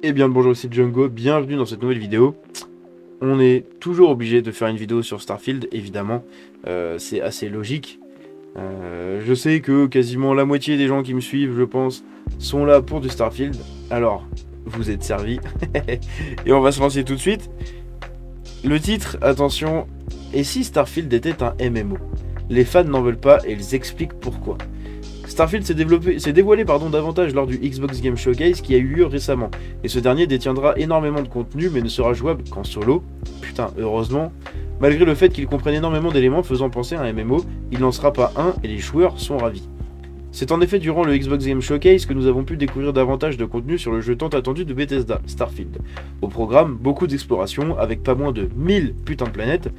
Eh bien bonjour, c'est Django, bienvenue dans cette nouvelle vidéo. On est toujours obligé de faire une vidéo sur Starfield, évidemment, c'est assez logique. Je sais que quasiment la moitié des gens qui me suivent, je pense, sont là pour du Starfield. Alors, vous êtes servis. Et on va se lancer tout de suite. Le titre, attention, et si Starfield était un MMO? Les fans n'en veulent pas et ils expliquent pourquoi. Starfield s'est dévoilé davantage lors du Xbox Game Showcase qui a eu lieu récemment, et ce dernier détiendra énormément de contenu mais ne sera jouable qu'en solo. Putain, heureusement. Malgré le fait qu'il comprenne énormément d'éléments faisant penser à un MMO, il n'en sera pas un et les joueurs sont ravis. C'est en effet durant le Xbox Game Showcase que nous avons pu découvrir davantage de contenu sur le jeu tant attendu de Bethesda, Starfield. Au programme, beaucoup d'exploration avec pas moins de 1000 putains de planètes,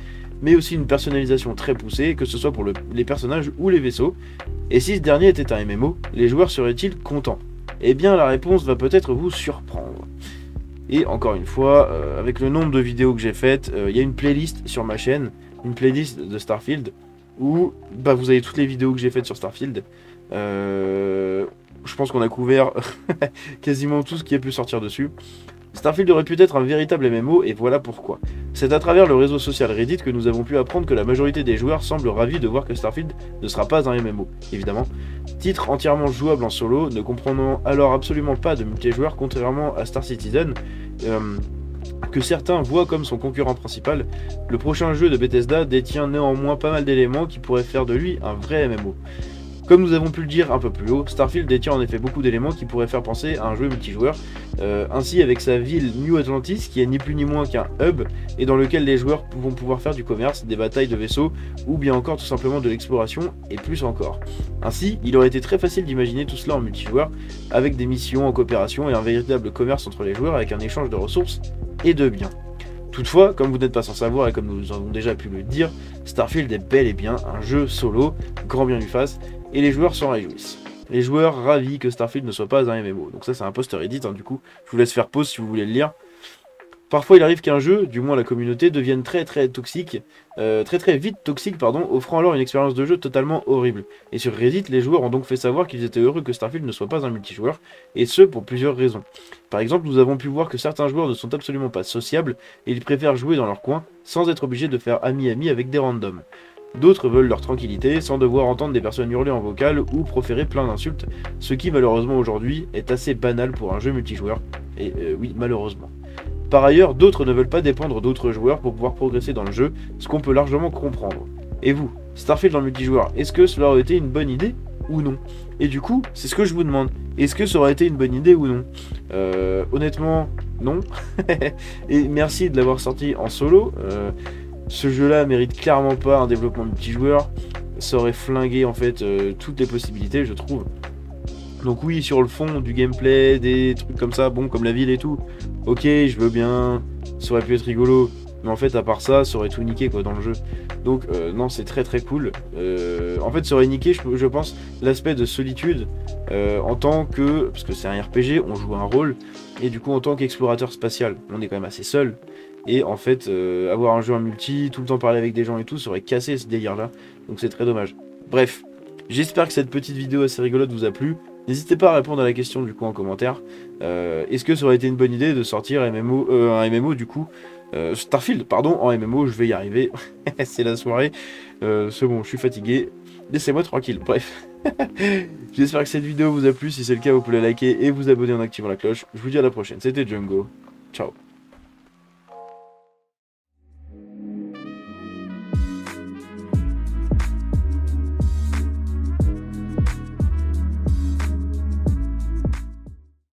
mais aussi une personnalisation très poussée, que ce soit pour les personnages ou les vaisseaux. Et si ce dernier était un MMO, les joueurs seraient-ils contents? Eh bien la réponse va peut-être vous surprendre. Et encore une fois, avec le nombre de vidéos que j'ai faites, il y a une playlist sur ma chaîne, une playlist de Starfield, où vous avez toutes les vidéos que j'ai faites sur Starfield. Je pense qu'on a couvert quasiment tout ce qui a pu sortir dessus. Starfield aurait pu être un véritable MMO et voilà pourquoi. C'est à travers le réseau social Reddit que nous avons pu apprendre que la majorité des joueurs semblent ravis de voir que Starfield ne sera pas un MMO, évidemment. Titre entièrement jouable en solo, ne comprenant alors absolument pas de multijoueur contrairement à Star Citizen, que certains voient comme son concurrent principal. Le prochain jeu de Bethesda détient néanmoins pas mal d'éléments qui pourraient faire de lui un vrai MMO. Comme nous avons pu le dire un peu plus haut, Starfield détient en effet beaucoup d'éléments qui pourraient faire penser à un jeu multijoueur, ainsi avec sa ville New Atlantis qui est ni plus ni moins qu'un hub et dans lequel les joueurs vont pouvoir faire du commerce, des batailles de vaisseaux ou bien encore tout simplement de l'exploration et plus encore. Ainsi, il aurait été très facile d'imaginer tout cela en multijoueur avec des missions en coopération et un véritable commerce entre les joueurs avec un échange de ressources et de biens. Toutefois, comme vous n'êtes pas sans savoir et comme nous avons déjà pu le dire, Starfield est bel et bien un jeu solo, grand bien lui fasse, et les joueurs s'en réjouissent. Les joueurs ravis que Starfield ne soit pas un MMO. Donc ça c'est un post Reddit, du coup, je vous laisse faire pause si vous voulez le lire. Parfois il arrive qu'un jeu, du moins la communauté, devienne très toxique, très vite toxique, offrant alors une expérience de jeu totalement horrible. Et sur Reddit, les joueurs ont donc fait savoir qu'ils étaient heureux que Starfield ne soit pas un multijoueur, et ce pour plusieurs raisons. Par exemple, nous avons pu voir que certains joueurs ne sont absolument pas sociables, et ils préfèrent jouer dans leur coin, sans être obligés de faire ami-ami avec des randoms. D'autres veulent leur tranquillité, sans devoir entendre des personnes hurler en vocal ou proférer plein d'insultes, ce qui malheureusement aujourd'hui est assez banal pour un jeu multijoueur, et oui, malheureusement. Par ailleurs, d'autres ne veulent pas dépendre d'autres joueurs pour pouvoir progresser dans le jeu, ce qu'on peut largement comprendre. Et vous, Starfield en multijoueur, est-ce que cela aurait été une bonne idée ou non? Et du coup, c'est ce que je vous demande. Est-ce que ça aurait été une bonne idée ou non? Honnêtement, non. Et merci de l'avoir sorti en solo. Ce jeu-là mérite clairement pas un développement multijoueur. Ça aurait flingué en fait toutes les possibilités, je trouve. Donc oui, sur le fond du gameplay, des trucs comme ça, bon, comme la ville et tout, ok, je veux bien, ça aurait pu être rigolo, mais en fait, à part ça, ça aurait tout niqué, quoi, dans le jeu. Donc, non, c'est très cool. En fait, ça aurait niqué, je pense, l'aspect de solitude, en tant que, parce que c'est un RPG, on joue un rôle, et du coup, en tant qu'explorateur spatial, on est quand même assez seul, et en fait, avoir un jeu en multi, tout le temps parler avec des gens et tout, ça aurait cassé ce délire-là, donc c'est très dommage. Bref, j'espère que cette petite vidéo assez rigolote vous a plu. N'hésitez pas à répondre à la question du coup en commentaire. Est-ce que ça aurait été une bonne idée de sortir un MMO du coup Starfield, pardon, en MMO, je vais y arriver. C'est la soirée. C'est bon, je suis fatigué. Laissez-moi tranquille, bref. J'espère que cette vidéo vous a plu. Si c'est le cas, vous pouvez la liker et vous abonner en activant la cloche. Je vous dis à la prochaine. C'était Django. Ciao.